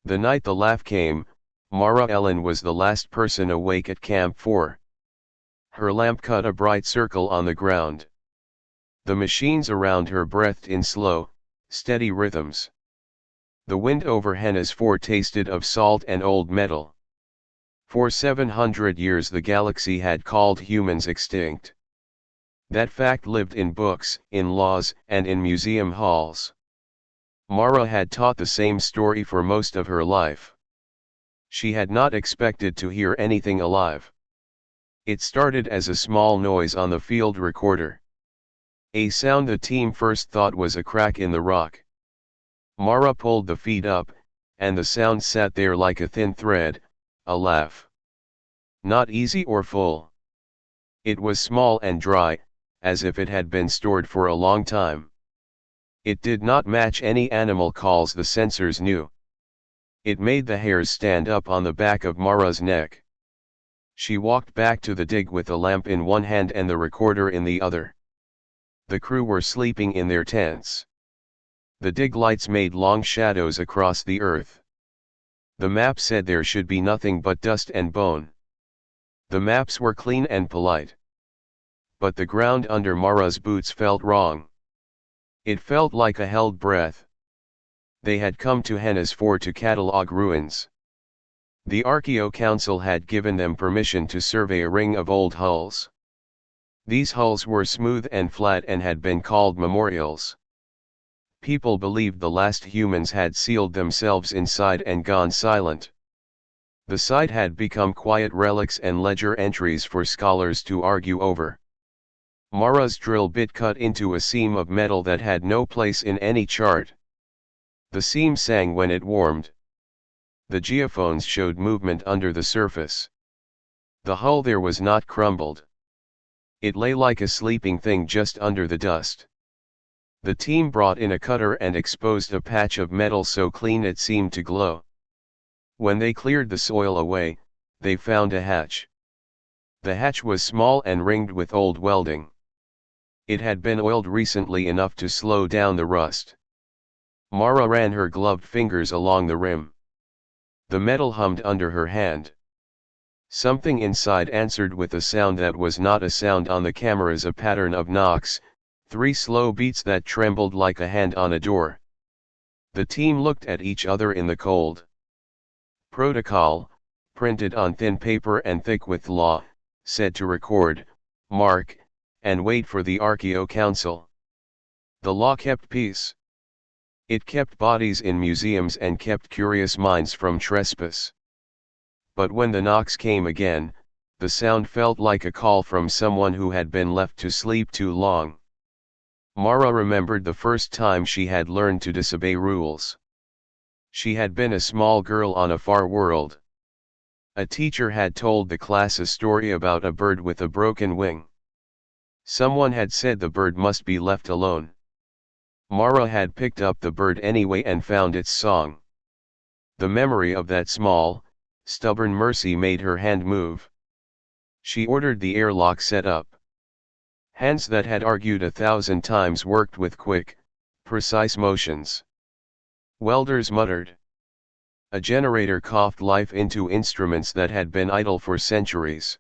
The night the laugh came, Mara Ellen was the last person awake at Camp 4. Her lamp cut a bright circle on the ground. The machines around her breathed in slow, steady rhythms. The wind over Hennes 4 tasted of salt and old metal. For 700 years the galaxy had called humans extinct. That fact lived in books, in laws, and in museum halls. Mara had taught the same story for most of her life. She had not expected to hear anything alive. It started as a small noise on the field recorder. A sound the team first thought was a crack in the rock. Mara pulled the feed up, and the sound sat there like a thin thread, a laugh. Not easy or full. It was small and dry, as if it had been stored for a long time. It did not match any animal calls the sensors knew. It made the hairs stand up on the back of Mara's neck. She walked back to the dig with a lamp in one hand and the recorder in the other. The crew were sleeping in their tents. The dig lights made long shadows across the earth. The map said there should be nothing but dust and bone. The maps were clean and polite. But the ground under Mara's boots felt wrong. It felt like a held breath. They had come to Hennes 4 to catalog ruins. The Archaeo Council had given them permission to survey a ring of old hulls. These hulls were smooth and flat and had been called memorials. People believed the last humans had sealed themselves inside and gone silent. The site had become quiet relics and ledger entries for scholars to argue over. Mara's drill bit cut into a seam of metal that had no place in any chart. The seam sang when it warmed. The geophones showed movement under the surface. The hull there was not crumbled. It lay like a sleeping thing just under the dust. The team brought in a cutter and exposed a patch of metal so clean it seemed to glow. When they cleared the soil away, they found a hatch. The hatch was small and ringed with old welding. It had been oiled recently enough to slow down the rust. Mara ran her gloved fingers along the rim. The metal hummed under her hand. Something inside answered with a sound that was not a sound on the cameras, a pattern of knocks, 3 slow beats that trembled like a hand on a door. The team looked at each other in the cold. Protocol, printed on thin paper and thick with law, said to record, mark, and wait for the Archaeo Council. The law kept peace. It kept bodies in museums and kept curious minds from trespass. But when the knocks came again, the sound felt like a call from someone who had been left to sleep too long. Mara remembered the first time she had learned to disobey rules. She had been a small girl on a far world. A teacher had told the class a story about a bird with a broken wing. Someone had said the bird must be left alone. Mara had picked up the bird anyway and found its song. The memory of that small, stubborn mercy made her hand move. She ordered the airlock set up. Hands that had argued 1,000 times worked with quick, precise motions. Welders muttered. A generator coughed life into instruments that had been idle for centuries.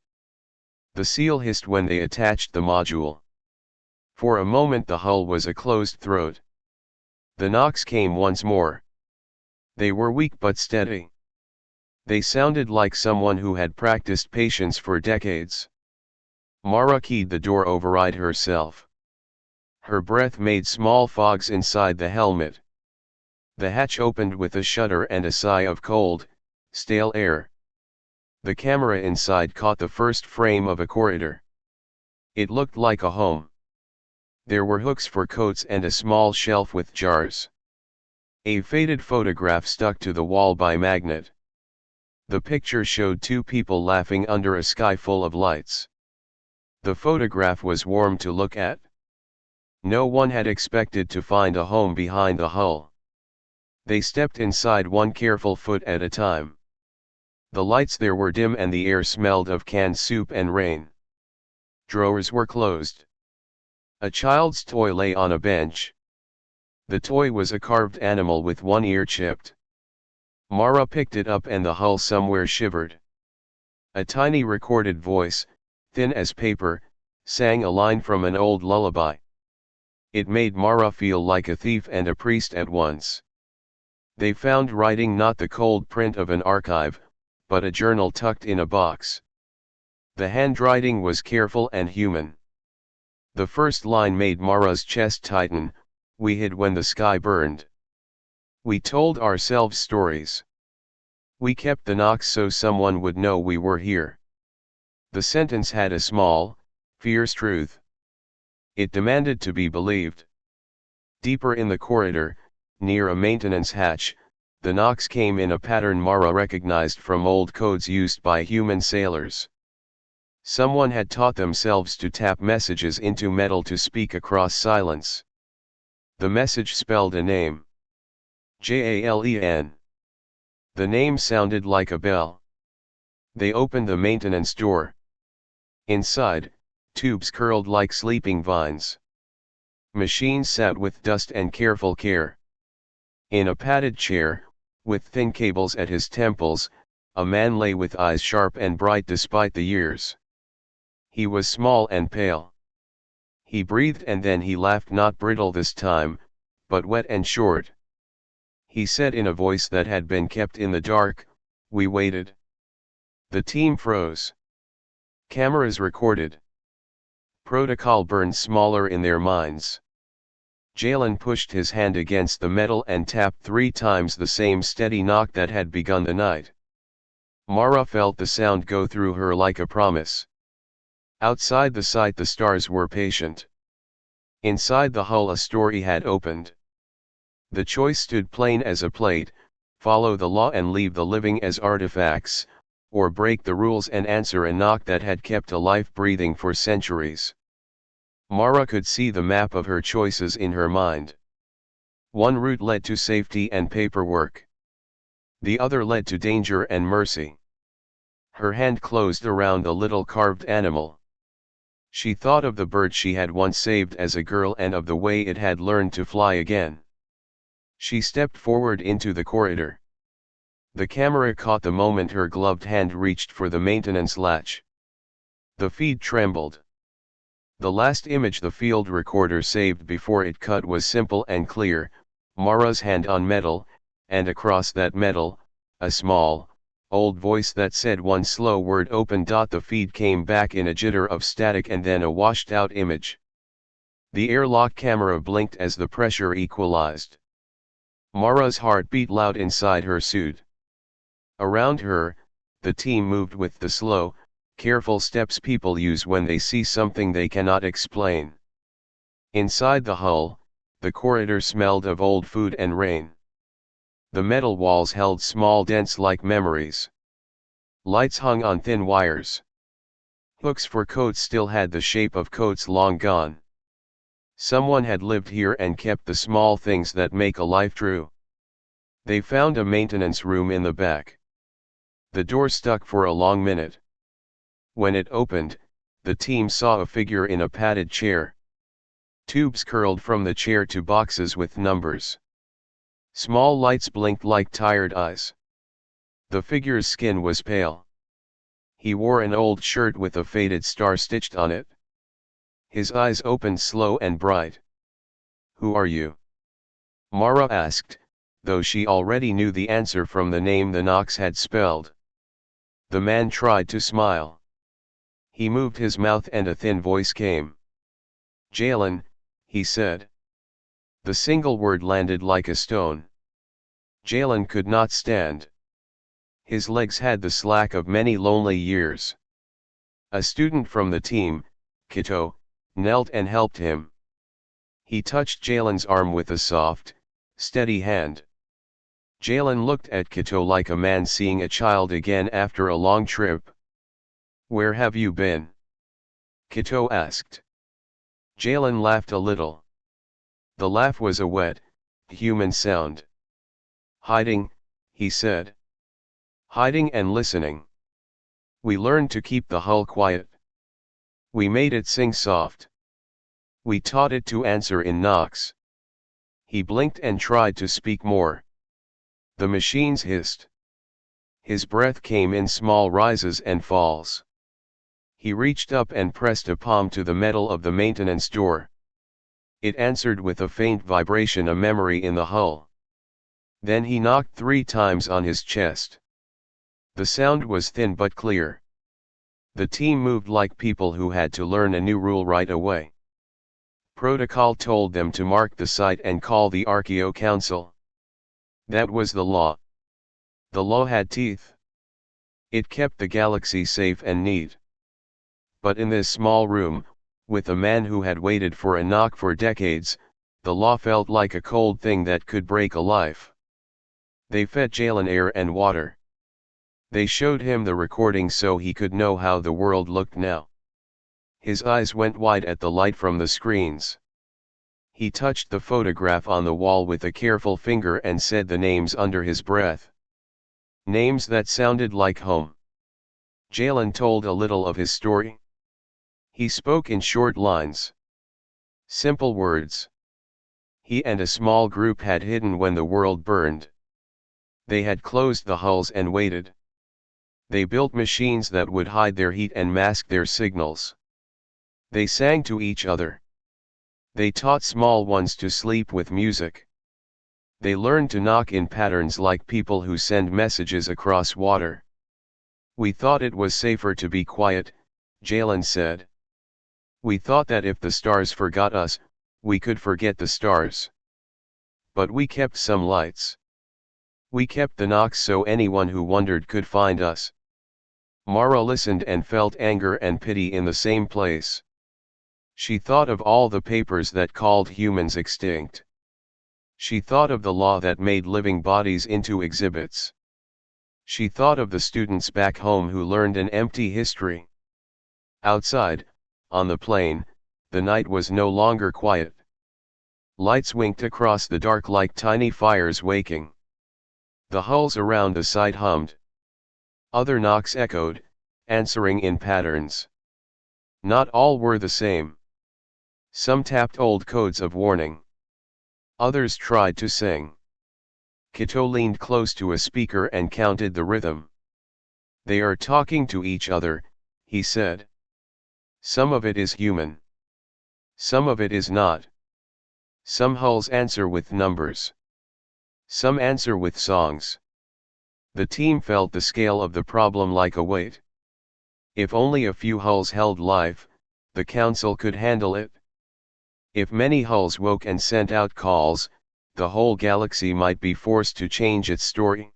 The seal hissed when they attached the module. For a moment the hull was a closed throat. The knocks came once more. They were weak but steady. They sounded like someone who had practiced patience for decades. Mara keyed the door override herself. Her breath made small fogs inside the helmet. The hatch opened with a shudder and a sigh of cold, stale air. The camera inside caught the first frame of a corridor. It looked like a home. There were hooks for coats and a small shelf with jars. A faded photograph stuck to the wall by magnet. The picture showed 2 people laughing under a sky full of lights. The photograph was warm to look at. No one had expected to find a home behind the hull. They stepped inside one careful foot at a time. The lights there were dim and the air smelled of canned soup and rain. Drawers were closed. A child's toy lay on a bench. The toy was a carved animal with one ear chipped. Mara picked it up and the hull somewhere shivered. A tiny recorded voice, thin as paper, sang a line from an old lullaby. It made Mara feel like a thief and a priest at once. They found writing, not the cold print of an archive, but a journal tucked in a box. The handwriting was careful and human. The first line made Mara's chest tighten: "We hid when the sky burned. We told ourselves stories. We kept the knocks so someone would know we were here." The sentence had a small, fierce truth. It demanded to be believed. Deeper in the corridor, near a maintenance hatch, the knocks came in a pattern Mara recognized from old codes used by human sailors. Someone had taught themselves to tap messages into metal to speak across silence. The message spelled a name. Jalen. The name sounded like a bell. They opened the maintenance door. Inside, tubes curled like sleeping vines. Machines sat with dust and careful care. In a padded chair, with thin cables at his temples, a man lay with eyes sharp and bright despite the years. He was small and pale. He breathed and then he laughed, not brittle this time, but wet and short. He said in a voice that had been kept in the dark, "We waited." The team froze. Cameras recorded. Protocol burned smaller in their minds. Jalen pushed his hand against the metal and tapped 3 times the same steady knock that had begun the night. Mara felt the sound go through her like a promise. Outside the site the stars were patient. Inside the hull a story had opened. The choice stood plain as a plate: follow the law and leave the living as artifacts, or break the rules and answer a knock that had kept a life breathing for centuries. Mara could see the map of her choices in her mind. One route led to safety and paperwork. The other led to danger and mercy. Her hand closed around the little carved animal. She thought of the bird she had once saved as a girl and of the way it had learned to fly again. She stepped forward into the corridor. The camera caught the moment her gloved hand reached for the maintenance latch. The feed trembled. The last image the field recorder saved before it cut was simple and clear: Mara's hand on metal, and across that metal, a small, old voice that said one slow word: "Open." The feed came back in a jitter of static and then a washed-out image. The airlock camera blinked as the pressure equalized. Mara's heart beat loud inside her suit. Around her, the team moved with the slow, careful steps people use when they see something they cannot explain. Inside the hull, the corridor smelled of old food and rain. The metal walls held small dents like memories. Lights hung on thin wires. Hooks for coats still had the shape of coats long gone. Someone had lived here and kept the small things that make a life true. They found a maintenance room in the back. The door stuck for a long minute. When it opened, the team saw a figure in a padded chair. Tubes curled from the chair to boxes with numbers. Small lights blinked like tired eyes. The figure's skin was pale. He wore an old shirt with a faded star stitched on it. His eyes opened slow and bright. "Who are you?" Mara asked, though she already knew the answer from the name the knocks had spelled. The man tried to smile. He moved his mouth and a thin voice came. "Jalen," he said. The single word landed like a stone. Jalen could not stand. His legs had the slack of many lonely years. A student from the team, Kito, knelt and helped him. He touched Jalen's arm with a soft, steady hand. Jalen looked at Kito like a man seeing a child again after a long trip. "Where have you been?" Kito asked. Jalen laughed a little. The laugh was a wet, human sound. "Hiding," he said. "Hiding and listening. We learned to keep the hull quiet. We made it sing soft. We taught it to answer in knocks." He blinked and tried to speak more. The machines hissed. His breath came in small rises and falls. He reached up and pressed a palm to the metal of the maintenance door. It answered with a faint vibration, a memory in the hull. Then he knocked 3 times on his chest. The sound was thin but clear. The team moved like people who had to learn a new rule right away. Protocol told them to mark the site and call the Archaeo Council. That was the law. The law had teeth. It kept the galaxy safe and neat. But in this small room, with a man who had waited for a knock for decades, the law felt like a cold thing that could break a life. They fed Jalen air and water. They showed him the recording so he could know how the world looked now. His eyes went wide at the light from the screens. He touched the photograph on the wall with a careful finger and said the names under his breath. Names that sounded like home. Jalen told a little of his story. He spoke in short lines. Simple words. He and a small group had hidden when the world burned. They had closed the hulls and waited. They built machines that would hide their heat and mask their signals. They sang to each other. They taught small ones to sleep with music. They learned to knock in patterns like people who send messages across water. We thought it was safer to be quiet, Jalen said. We thought that if the stars forgot us, we could forget the stars. But we kept some lights. We kept the knocks so anyone who wondered could find us. Mara listened and felt anger and pity in the same place. She thought of all the papers that called humans extinct. She thought of the law that made living bodies into exhibits. She thought of the students back home who learned an empty history. Outside, on the plain, the night was no longer quiet. Lights winked across the dark like tiny fires waking. The hulls around the site hummed. Other knocks echoed, answering in patterns. Not all were the same. Some tapped old codes of warning. Others tried to sing. Kito leaned close to a speaker and counted the rhythm. They are talking to each other, he said. Some of it is human. Some of it is not. Some hulls answer with numbers. Some answer with songs. The team felt the scale of the problem like a weight. If only a few hulls held life, the council could handle it. If many hulls woke and sent out calls, the whole galaxy might be forced to change its story.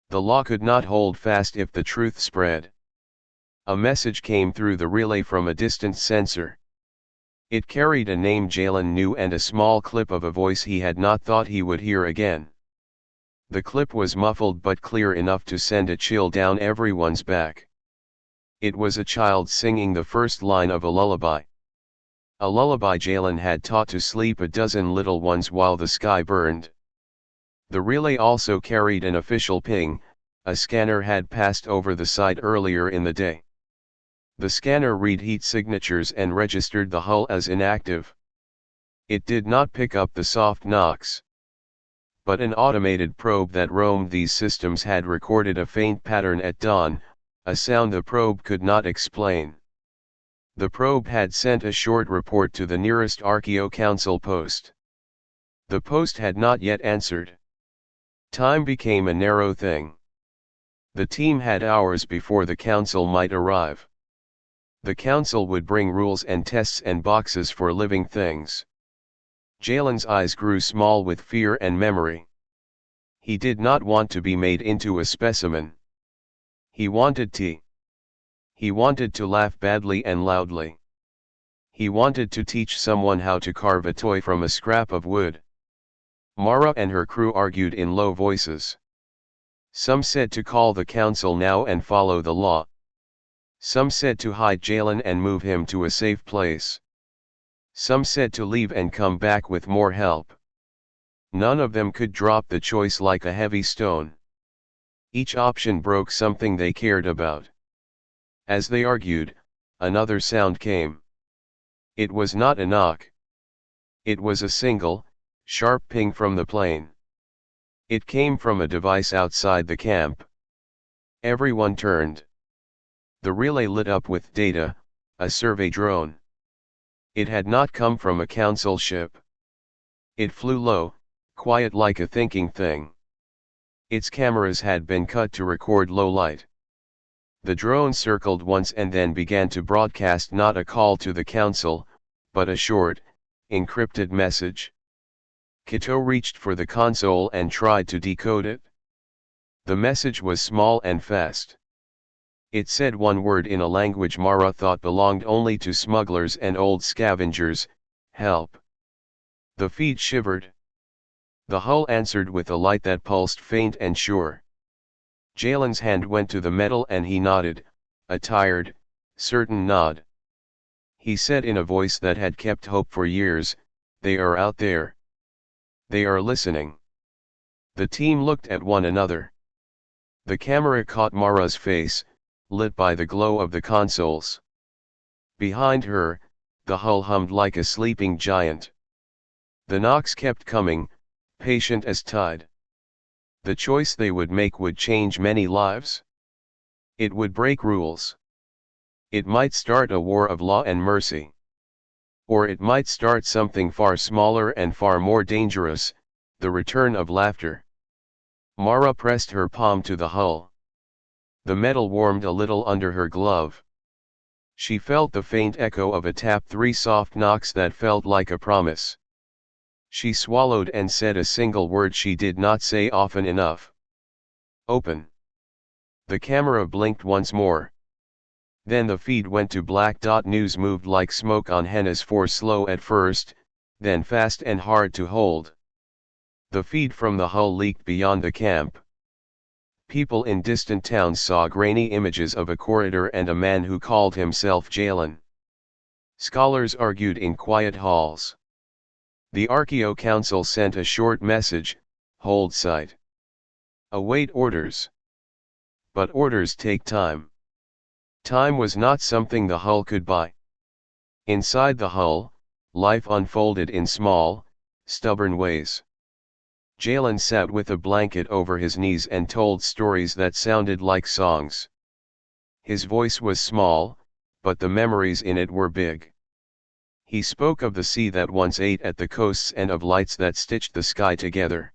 The law could not hold fast if the truth spread. A message came through the relay from a distant sensor. It carried a name Jalen knew and a small clip of a voice he had not thought he would hear again. The clip was muffled but clear enough to send a chill down everyone's back. It was a child singing the first line of a lullaby. A lullaby Jalen had taught to sleep a dozen little ones while the sky burned. The relay also carried an official ping. A scanner had passed over the site earlier in the day. The scanner read heat signatures and registered the hull as inactive. It did not pick up the soft knocks. But an automated probe that roamed these systems had recorded a faint pattern at dawn, a sound the probe could not explain. The probe had sent a short report to the nearest Archaeo Council post. The post had not yet answered. Time became a narrow thing. The team had hours before the council might arrive. The council would bring rules and tests and boxes for living things. Jalen's eyes grew small with fear and memory. He did not want to be made into a specimen. He wanted tea. He wanted to laugh badly and loudly. He wanted to teach someone how to carve a toy from a scrap of wood. Mara and her crew argued in low voices. Some said to call the council now and follow the law. Some said to hide Jalen and move him to a safe place. Some said to leave and come back with more help. None of them could drop the choice like a heavy stone. Each option broke something they cared about. As they argued, another sound came. It was not a knock. It was a single, sharp ping from the plane. It came from a device outside the camp. Everyone turned. The relay lit up with data, a survey drone. It had not come from a council ship. It flew low, quiet like a thinking thing. Its cameras had been cut to record low light. The drone circled once and then began to broadcast not a call to the council, but a short, encrypted message. Kito reached for the console and tried to decode it. The message was small and fast. It said one word in a language Mara thought belonged only to smugglers and old scavengers: help. The feed shivered. The hull answered with a light that pulsed faint and sure. Jalen's hand went to the metal and he nodded, a tired, certain nod. He said in a voice that had kept hope for years, "They are out there. They are listening." The team looked at one another. The camera caught Mara's face, lit by the glow of the consoles. Behind her, the hull hummed like a sleeping giant. The knocks kept coming, patient as tide. The choice they would make would change many lives. It would break rules. It might start a war of law and mercy. Or it might start something far smaller and far more dangerous, the return of laughter. Mara pressed her palm to the hull. The metal warmed a little under her glove. She felt the faint echo of a tap, 3 soft knocks that felt like a promise. She swallowed and said a single word she did not say often enough. Open. The camera blinked once more. Then the feed went to black. News moved like smoke on Henna's 4, slow at first, then fast and hard to hold. The feed from the hull leaked beyond the camp. People in distant towns saw grainy images of a corridor and a man who called himself Jalen. Scholars argued in quiet halls. The Archaeo Council sent a short message: hold site. Await orders. But orders take time. Time was not something the hull could buy. Inside the hull, life unfolded in small, stubborn ways. Jalen sat with a blanket over his knees and told stories that sounded like songs. His voice was small, but the memories in it were big. He spoke of the sea that once ate at the coasts and of lights that stitched the sky together.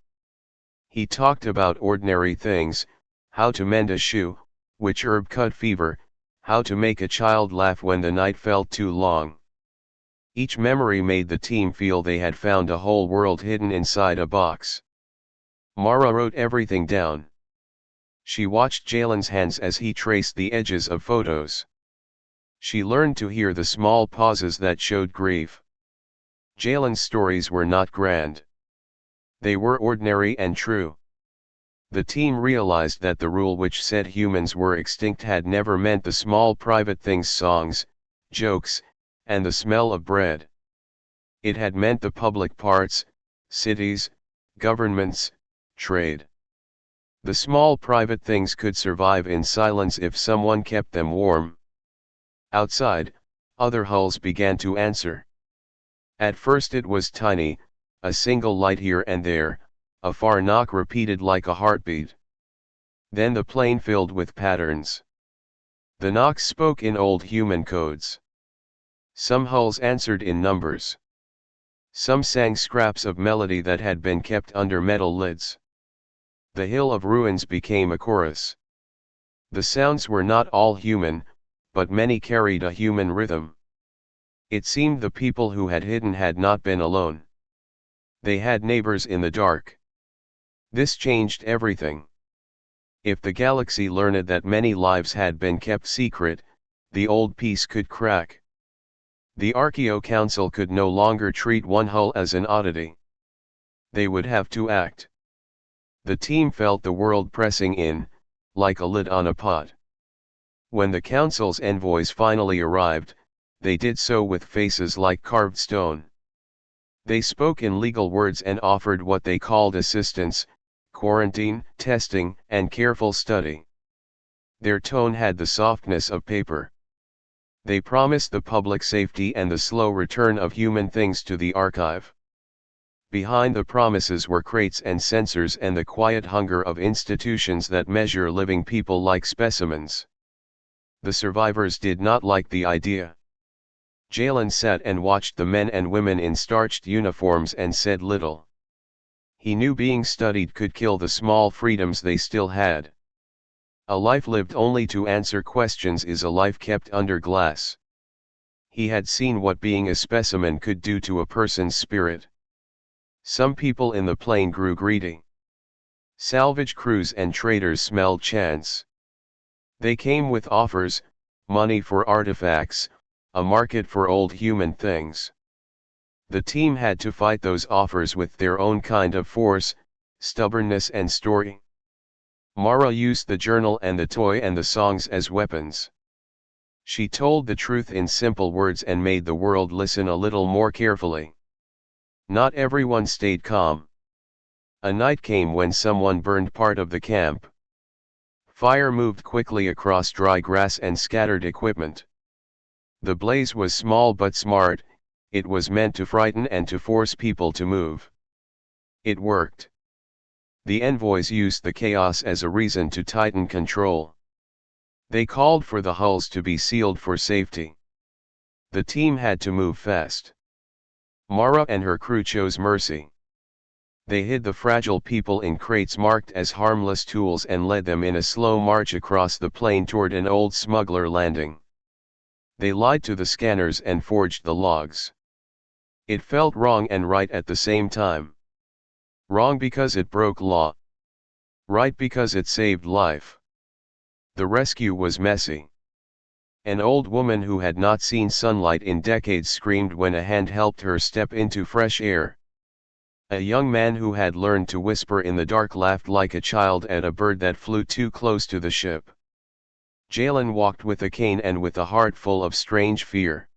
He talked about ordinary things: how to mend a shoe, which herb cut fever, how to make a child laugh when the night felt too long. Each memory made the team feel they had found a whole world hidden inside a box. Mara wrote everything down. She watched Jalen's hands as he traced the edges of photos. She learned to hear the small pauses that showed grief. Jalen's stories were not grand. They were ordinary and true. The team realized that the rule which said humans were extinct had never meant the small private things: songs, jokes, and the smell of bread. It had meant the public parts: cities, governments, trade. The small private things could survive in silence if someone kept them warm. Outside, other hulls began to answer. At first it was tiny, a single light here and there, a far knock repeated like a heartbeat. Then the plane filled with patterns. The knocks spoke in old human codes. Some hulls answered in numbers. Some sang scraps of melody that had been kept under metal lids. The hill of ruins became a chorus. The sounds were not all human, but many carried a human rhythm. It seemed the people who had hidden had not been alone. They had neighbors in the dark. This changed everything. If the galaxy learned that many lives had been kept secret, the old peace could crack. The Archaeo Council could no longer treat one hull as an oddity. They would have to act. The team felt the world pressing in, like a lid on a pot. When the council's envoys finally arrived, they did so with faces like carved stone. They spoke in legal words and offered what they called assistance: quarantine, testing, and careful study. Their tone had the softness of paper. They promised the public safety and the slow return of human things to the archive. Behind the promises were crates and sensors and the quiet hunger of institutions that measure living people like specimens. The survivors did not like the idea. Jalen sat and watched the men and women in starched uniforms and said little. He knew being studied could kill the small freedoms they still had. A life lived only to answer questions is a life kept under glass. He had seen what being a specimen could do to a person's spirit. Some people in the plane grew greedy. Salvage crews and traders smelled chance. They came with offers, money for artifacts, a market for old human things. The team had to fight those offers with their own kind of force, stubbornness and story. Mara used the journal and the toy and the songs as weapons. She told the truth in simple words and made the world listen a little more carefully. Not everyone stayed calm. A night came when someone burned part of the camp. Fire moved quickly across dry grass and scattered equipment. The blaze was small but smart, it was meant to frighten and to force people to move. It worked. The envoys used the chaos as a reason to tighten control. They called for the hulls to be sealed for safety. The team had to move fast. Mara and her crew chose mercy. They hid the fragile people in crates marked as harmless tools and led them in a slow march across the plain toward an old smuggler landing. They lied to the scanners and forged the logs. It felt wrong and right at the same time. Wrong because it broke law. Right because it saved life. The rescue was messy. An old woman who had not seen sunlight in decades screamed when a hand helped her step into fresh air. A young man who had learned to whisper in the dark laughed like a child at a bird that flew too close to the ship. Jalen walked with a cane and with a heart full of strange fear.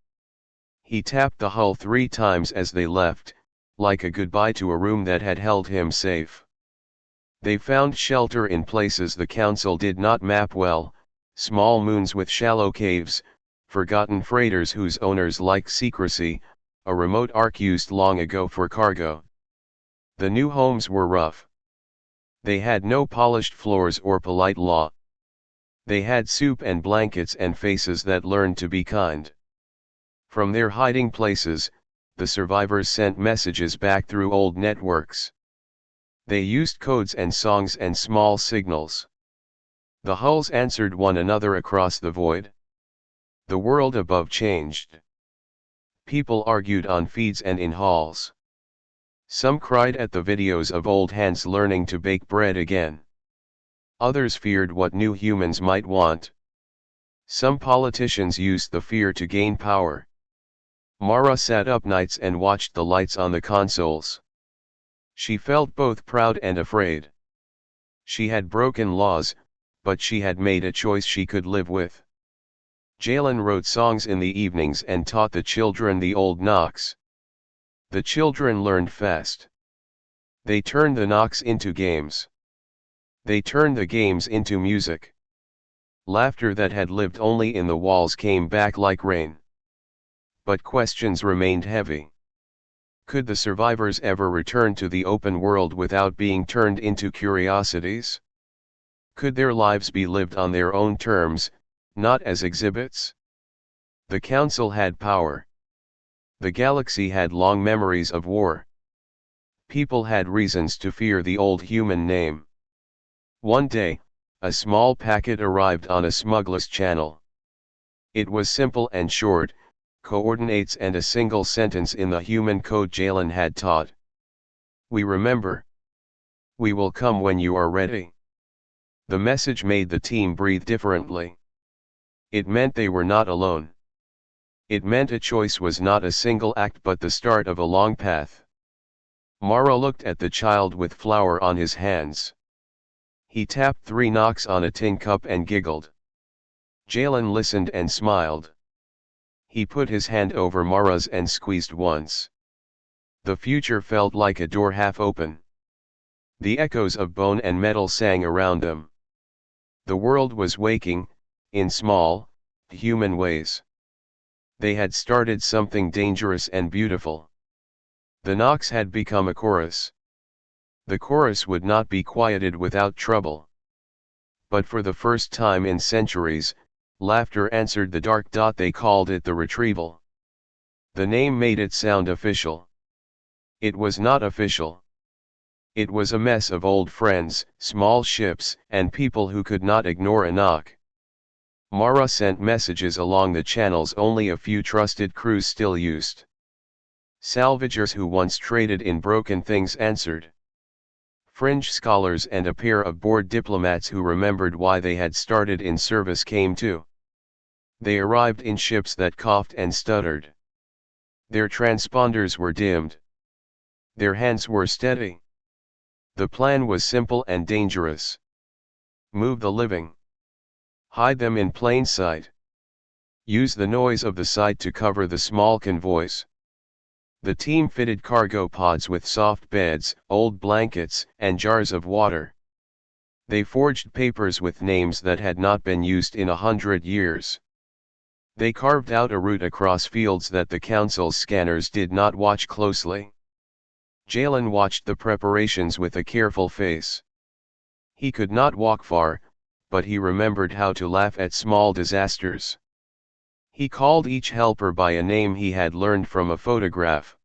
He tapped the hull 3 times as they left, like a goodbye to a room that had held him safe. They found shelter in places the council did not map well, small moons with shallow caves, forgotten freighters whose owners liked secrecy, a remote ark used long ago for cargo. The new homes were rough. They had no polished floors or polite law. They had soup and blankets and faces that learned to be kind. From their hiding places, the survivors sent messages back through old networks. They used codes and songs and small signals. The hulls answered one another across the void. The world above changed. People argued on feeds and in halls. Some cried at the videos of old hands learning to bake bread again. Others feared what new humans might want. Some politicians used the fear to gain power. Mara sat up nights and watched the lights on the consoles. She felt both proud and afraid. She had broken laws, but she had made a choice she could live with. Jalen wrote songs in the evenings and taught the children the old knocks. The children learned fast. They turned the knocks into games. They turned the games into music. Laughter that had lived only in the walls came back like rain. But questions remained heavy. Could the survivors ever return to the open world without being turned into curiosities? Could their lives be lived on their own terms, not as exhibits? The council had power. The galaxy had long memories of war. People had reasons to fear the old human name. One day, a small packet arrived on a smuggler's channel. It was simple and short, coordinates and a single sentence in the human code Jalen had taught. We remember. We will come when you are ready. The message made the team breathe differently. It meant they were not alone. It meant a choice was not a single act but the start of a long path. Mara looked at the child with flour on his hands. He tapped 3 knocks on a tin cup and giggled. Jalen listened and smiled. He put his hand over Mara's and squeezed once. The future felt like a door half open. The echoes of bone and metal sang around them. The world was waking, in small, human ways. They had started something dangerous and beautiful. The knocks had become a chorus. The chorus would not be quieted without trouble. But for the first time in centuries, laughter answered the dark. They called it the retrieval. The name made it sound official. It was not official. It was a mess of old friends, small ships, and people who could not ignore a knock. Mara sent messages along the channels only a few trusted crews still used. Salvagers who once traded in broken things answered. Fringe scholars and a pair of bored diplomats who remembered why they had started in service came too. They arrived in ships that coughed and stuttered. Their transponders were dimmed. Their hands were steady. The plan was simple and dangerous. Move the living. Hide them in plain sight. Use the noise of the sight to cover the small convoys. The team fitted cargo pods with soft beds, old blankets, and jars of water. They forged papers with names that had not been used in 100 years. They carved out a route across fields that the council's scanners did not watch closely. Jalen watched the preparations with a careful face. He could not walk far, but he remembered how to laugh at small disasters. He called each helper by a name he had learned from a photograph.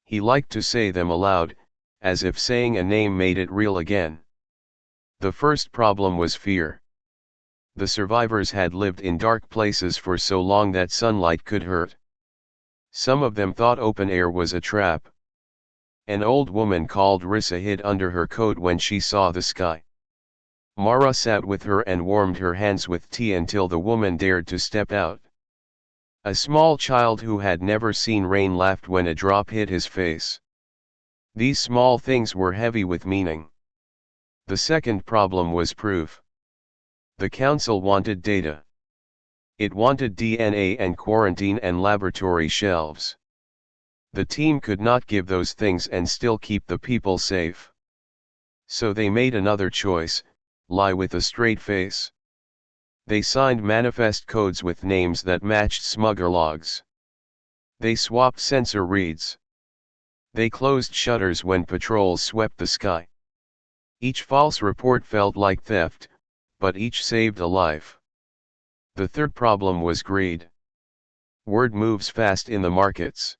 He liked to say them aloud, as if saying a name made it real again. The first problem was fear. The survivors had lived in dark places for so long that sunlight could hurt. Some of them thought open air was a trap. An old woman called Rissa hid under her coat when she saw the sky. Mara sat with her and warmed her hands with tea until the woman dared to step out. A small child who had never seen rain laughed when a drop hit his face. These small things were heavy with meaning. The second problem was proof. The council wanted data. It wanted DNA and quarantine and laboratory shelves. The team could not give those things and still keep the people safe. So they made another choice: lie with a straight face. They signed manifest codes with names that matched smuggler logs. They swapped sensor reads. They closed shutters when patrols swept the sky. Each false report felt like theft, but each saved a life. The third problem was greed. Word moves fast in the markets.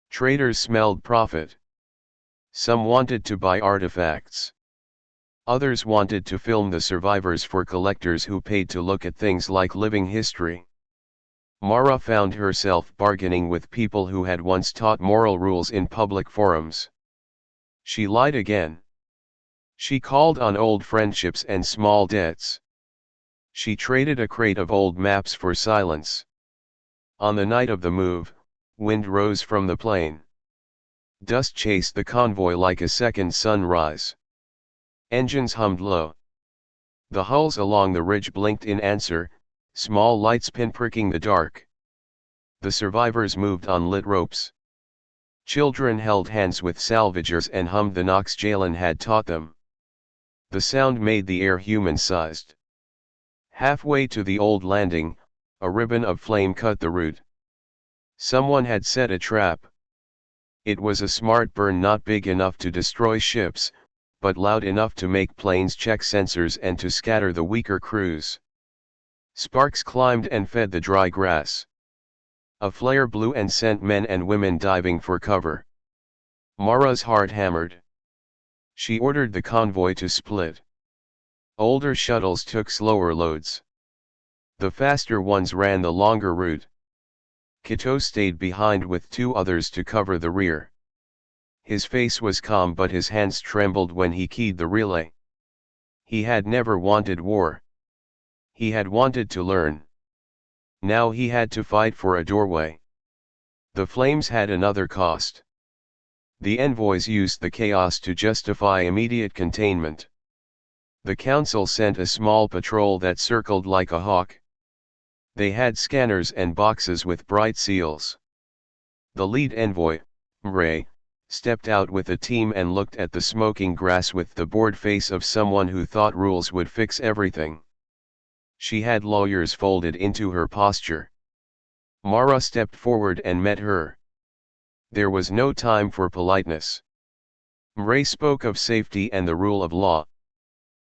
Traders smelled profit. Some wanted to buy artifacts. Others wanted to film the survivors for collectors who paid to look at things like living history. Mara found herself bargaining with people who had once taught moral rules in public forums. She lied again. She called on old friendships and small debts. She traded a crate of old maps for silence. On the night of the move, wind rose from the plain. Dust chased the convoy like a second sunrise. Engines hummed low. The hulls along the ridge blinked in answer, small lights pinpricking the dark. The survivors moved on lit ropes. Children held hands with salvagers and hummed the knocks Jalen had taught them. The sound made the air human-sized. Halfway to the old landing, a ribbon of flame cut the route. Someone had set a trap. It was a smart burn, not big enough to destroy ships, but loud enough to make planes check sensors and to scatter the weaker crews. Sparks climbed and fed the dry grass. A flare blew and sent men and women diving for cover. Mara's heart hammered. She ordered the convoy to split. Older shuttles took slower loads. The faster ones ran the longer route. Kito stayed behind with two others to cover the rear. His face was calm, but his hands trembled when he keyed the relay. He had never wanted war. He had wanted to learn. Now he had to fight for a doorway. The flames had another cost. The envoys used the chaos to justify immediate containment. The council sent a small patrol that circled like a hawk. They had scanners and boxes with bright seals. The lead envoy, Ray, stepped out with a team and looked at the smoking grass with the bored face of someone who thought rules would fix everything. She had lawyers folded into her posture. Mara stepped forward and met her. there was no time for politeness. Ray spoke of safety and the rule of law.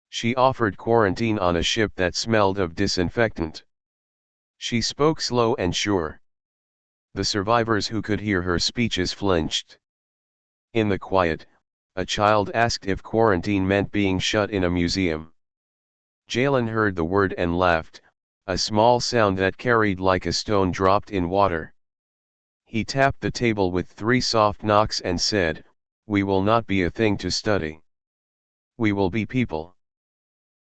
She offered quarantine on a ship that smelled of disinfectant. She spoke slow and sure. The survivors who could hear her speeches flinched. In the quiet, a child asked if quarantine meant being shut in a museum. Jalen heard the word and laughed, a small sound that carried like a stone dropped in water. He tapped the table with 3 soft knocks and said, "We will not be a thing to study. We will be people."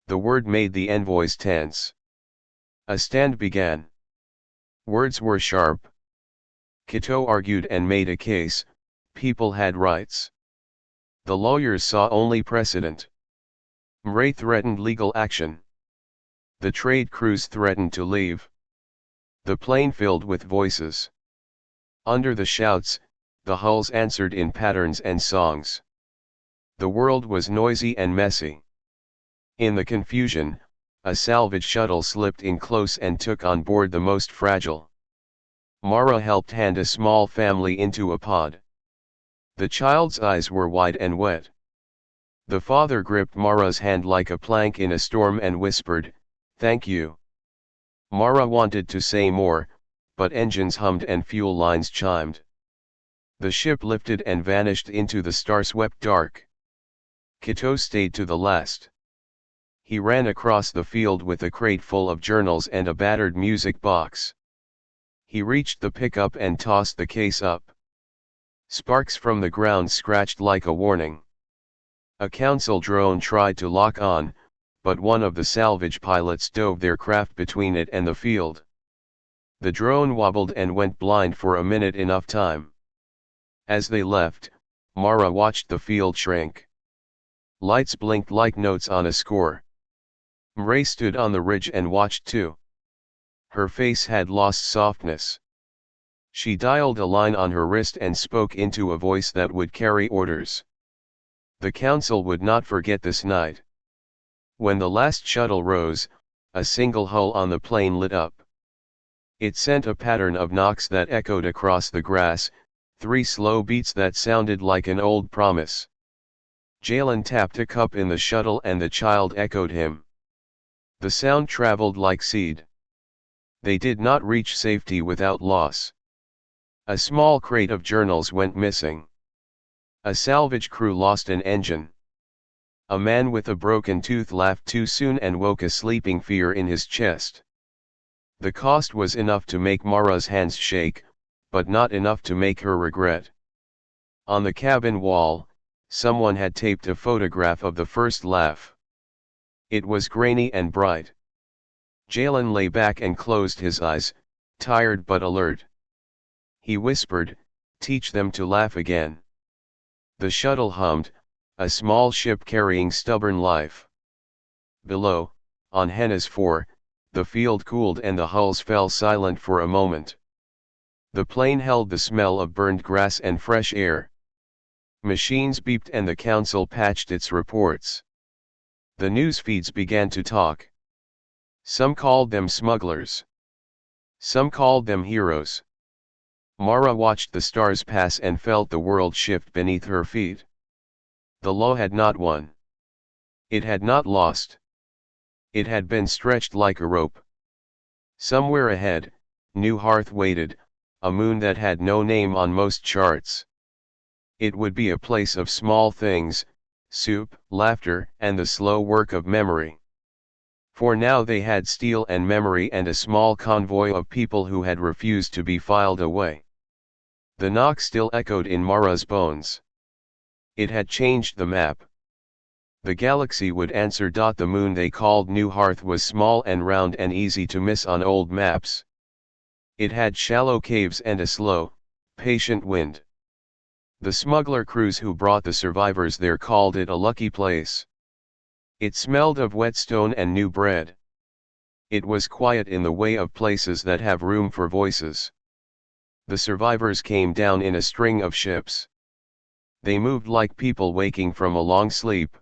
The word made the envoys tense. A stand began. Words were sharp. Kito argued and made a case, people had rights. The lawyers saw only precedent. Ray threatened legal action. The trade crews threatened to leave. The plane filled with voices. Under the shouts, the hulls answered in patterns and songs. The world was noisy and messy. In the confusion, a salvage shuttle slipped in close and took on board the most fragile. Mara helped hand a small family into a pod. The child's eyes were wide and wet. The father gripped Mara's hand like a plank in a storm and whispered, "Thank you." Mara wanted to say more, but engines hummed and fuel lines chimed. The ship lifted and vanished into the star-swept dark. Kito stayed to the last. He ran across the field with a crate full of journals and a battered music box. He reached the pickup and tossed the case up. Sparks from the ground scratched like a warning. A council drone tried to lock on, but one of the salvage pilots dove their craft between it and the field. The drone wobbled and went blind for a minute, enough time. As they left, Mara watched the field shrink. Lights blinked like notes on a score. Ray stood on the ridge and watched too. Her face had lost softness. She dialed a line on her wrist and spoke into a voice that would carry orders. The council would not forget this night. When the last shuttle rose, a single hull on the plane lit up. It sent a pattern of knocks that echoed across the grass, 3 slow beats that sounded like an old promise. Jalen tapped a cup in the shuttle and the child echoed him. The sound traveled like seed. They did not reach safety without loss. A small crate of journals went missing. A salvage crew lost an engine. A man with a broken tooth laughed too soon and woke a sleeping fear in his chest. The cost was enough to make Mara's hands shake, but not enough to make her regret. On the cabin wall, someone had taped a photograph of the first laugh. It was grainy and bright. Jalen lay back and closed his eyes, tired but alert. He whispered, "Teach them to laugh again." The shuttle hummed, a small ship carrying stubborn life. Below, on Henna's 4, the field cooled and the hulls fell silent for a moment. The plane held the smell of burned grass and fresh air. Machines beeped and the council patched its reports. The news feeds began to talk. Some called them smugglers. Some called them heroes. Mara watched the stars pass and felt the world shift beneath her feet. The law had not won. It had not lost. It had been stretched like a rope. Somewhere ahead, New Hearth waited, a moon that had no name on most charts. It would be a place of small things, soup, laughter, and the slow work of memory. For now they had steel and memory and a small convoy of people who had refused to be filed away. The knock still echoed in Mara's bones. It had changed the map. The galaxy would answer. The moon they called New Hearth was small and round and easy to miss on old maps. It had shallow caves and a slow, patient wind. The smuggler crews who brought the survivors there called it a lucky place. It smelled of whetstone and new bread. It was quiet in the way of places that have room for voices. The survivors came down in a string of ships. They moved like people waking from a long sleep.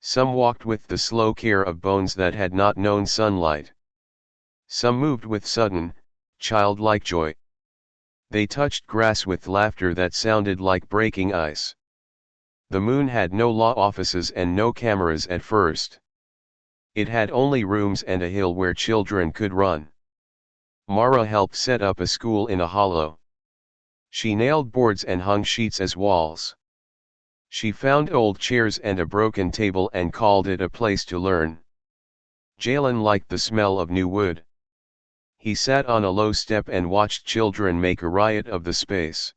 Some walked with the slow care of bones that had not known sunlight. Some moved with sudden, childlike joy. They touched grass with laughter that sounded like breaking ice. The moon had no law offices and no cameras at first. It had only rooms and a hill where children could run. Mara helped set up a school in a hollow. She nailed boards and hung sheets as walls. She found old chairs and a broken table and called it a place to learn. Jalen liked the smell of new wood. He sat on a low step and watched children make a riot of the space.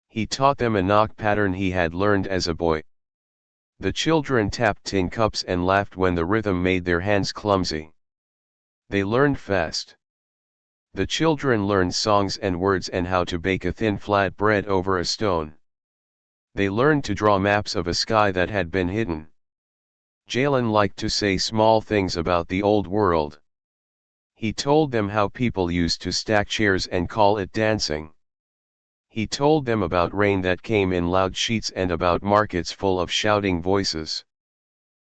He taught them a knock pattern he had learned as a boy. The children tapped tin cups and laughed when the rhythm made their hands clumsy. They learned fast. The children learned songs and words and how to bake a thin flat bread over a stone. They learned to draw maps of a sky that had been hidden. Jalen liked to say small things about the old world. He told them how people used to stack chairs and call it dancing. He told them about rain that came in loud sheets and about markets full of shouting voices.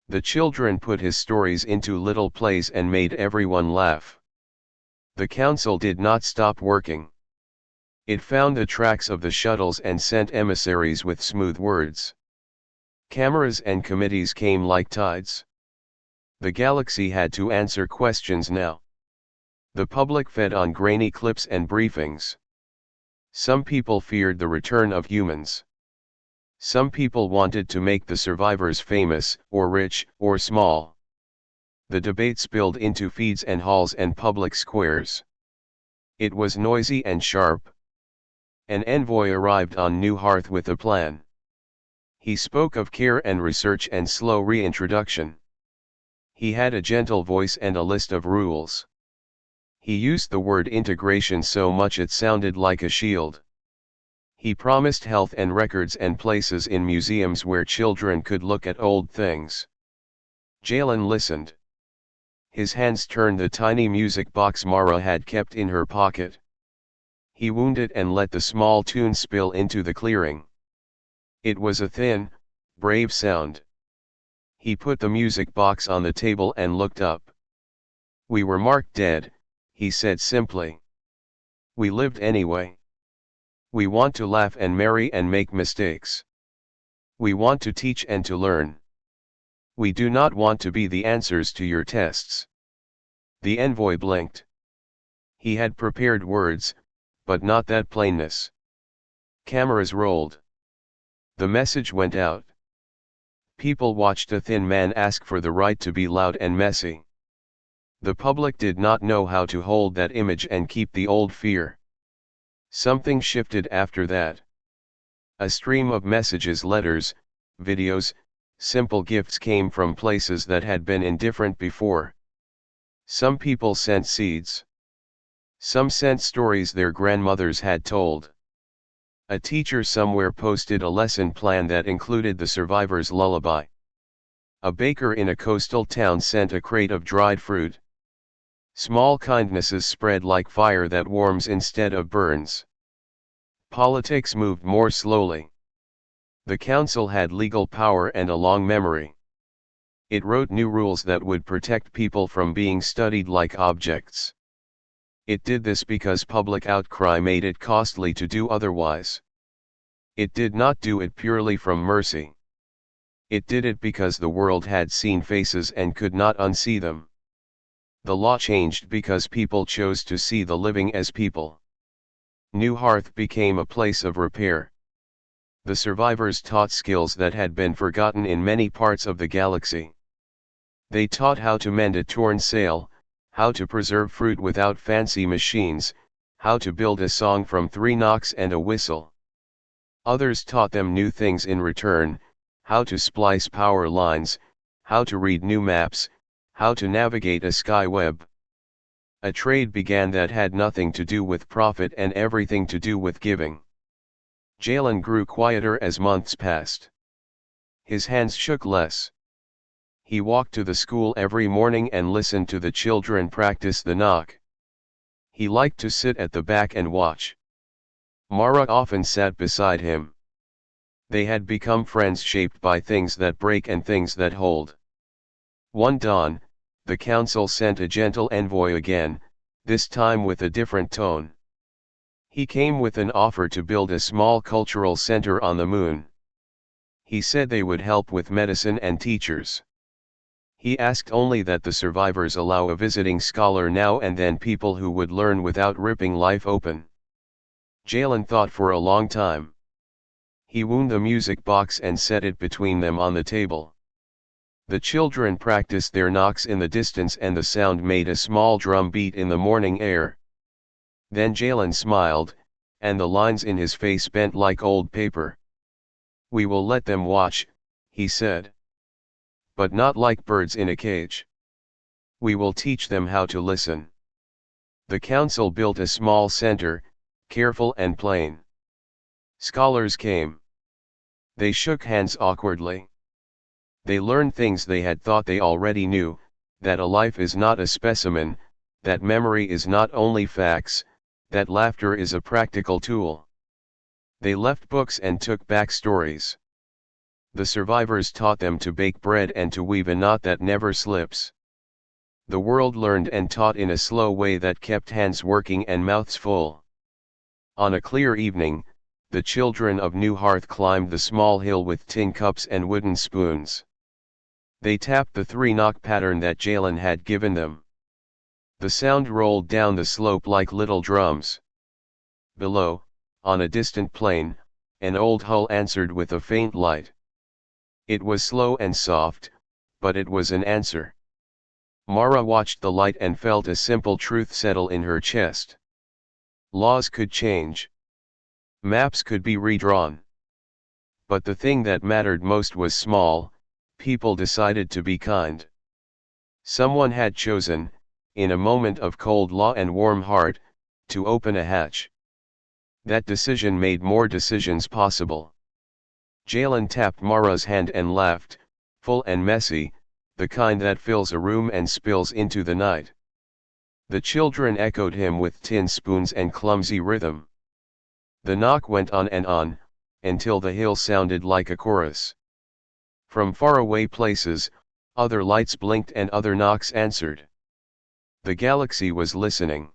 The children put his stories into little plays and made everyone laugh. The council did not stop working. It found the tracks of the shuttles and sent emissaries with smooth words. Cameras and committees came like tides. The galaxy had to answer questions now. The public fed on grainy clips and briefings. Some people feared the return of humans. Some people wanted to make the survivors famous, or rich, or small. The debate spilled into feeds and halls and public squares. It was noisy and sharp. An envoy arrived on New Hearth with a plan. He spoke of care and research and slow reintroduction. He had a gentle voice and a list of rules. He used the word integration so much it sounded like a shield. He promised health and records and places in museums where children could look at old things. Jalen listened. His hands turned the tiny music box Mara had kept in her pocket. He wound it and let the small tune spill into the clearing. It was a thin, brave sound. He put the music box on the table and looked up. "We were marked dead," he said simply. "We lived anyway. We want to laugh and marry and make mistakes. We want to teach and to learn. We do not want to be the answers to your tests." The envoy blinked. He had prepared words, but not that plainness. Cameras rolled. The message went out. People watched a thin man ask for the right to be loud and messy. The public did not know how to hold that image and keep the old fear. Something shifted after that. A stream of messages, letters, videos, simple gifts came from places that had been indifferent before. Some people sent seeds. Some sent stories their grandmothers had told. A teacher somewhere posted a lesson plan that included the survivor's lullaby. A baker in a coastal town sent a crate of dried fruit. Small kindnesses spread like fire that warms instead of burns. Politics moved more slowly. The council had legal power and a long memory. It wrote new rules that would protect people from being studied like objects. It did this because public outcry made it costly to do otherwise. It did not do it purely from mercy. It did it because the world had seen faces and could not unsee them. The law changed because people chose to see the living as people. New Hearth became a place of repair. The survivors taught skills that had been forgotten in many parts of the galaxy. They taught how to mend a torn sail, how to preserve fruit without fancy machines, how to build a song from 3 knocks and a whistle. Others taught them new things in return, how to splice power lines, how to read new maps, how to navigate a sky web. A trade began that had nothing to do with profit and everything to do with giving. Jalen grew quieter as months passed. His hands shook less. He walked to the school every morning and listened to the children practice the knock. He liked to sit at the back and watch. Mara often sat beside him. They had become friends shaped by things that break and things that hold. One dawn, the council sent a gentle envoy again, this time with a different tone. He came with an offer to build a small cultural center on the moon. He said they would help with medicine and teachers. He asked only that the survivors allow a visiting scholar now and then, people who would learn without ripping life open. Jalen thought for a long time. He wound the music box and set it between them on the table. The children practiced their knocks in the distance, and the sound made a small drum beat in the morning air. Then Jalen smiled, and the lines in his face bent like old paper. "We will let them watch," he said. "But not like birds in a cage. We will teach them how to listen." The council built a small center, careful and plain. Scholars came. They shook hands awkwardly. They learned things they had thought they already knew, that a life is not a specimen, that memory is not only facts, that laughter is a practical tool. They left books and took back stories. The survivors taught them to bake bread and to weave a knot that never slips. The world learned and taught in a slow way that kept hands working and mouths full. On a clear evening, the children of New Hearth climbed the small hill with tin cups and wooden spoons. They tapped the 3-knock pattern that Jalen had given them. The sound rolled down the slope like little drums. Below, on a distant plain, an old hull answered with a faint light. It was slow and soft, but it was an answer. Mara watched the light and felt a simple truth settle in her chest. Laws could change. Maps could be redrawn. But the thing that mattered most was small: people decided to be kind. Someone had chosen, in a moment of cold law and warm heart, to open a hatch. That decision made more decisions possible. Jalen tapped Mara's hand and laughed, full and messy, the kind that fills a room and spills into the night. The children echoed him with tin spoons and clumsy rhythm. The knock went on and on, until the hill sounded like a chorus. From faraway places, other lights blinked and other knocks answered. The galaxy was listening.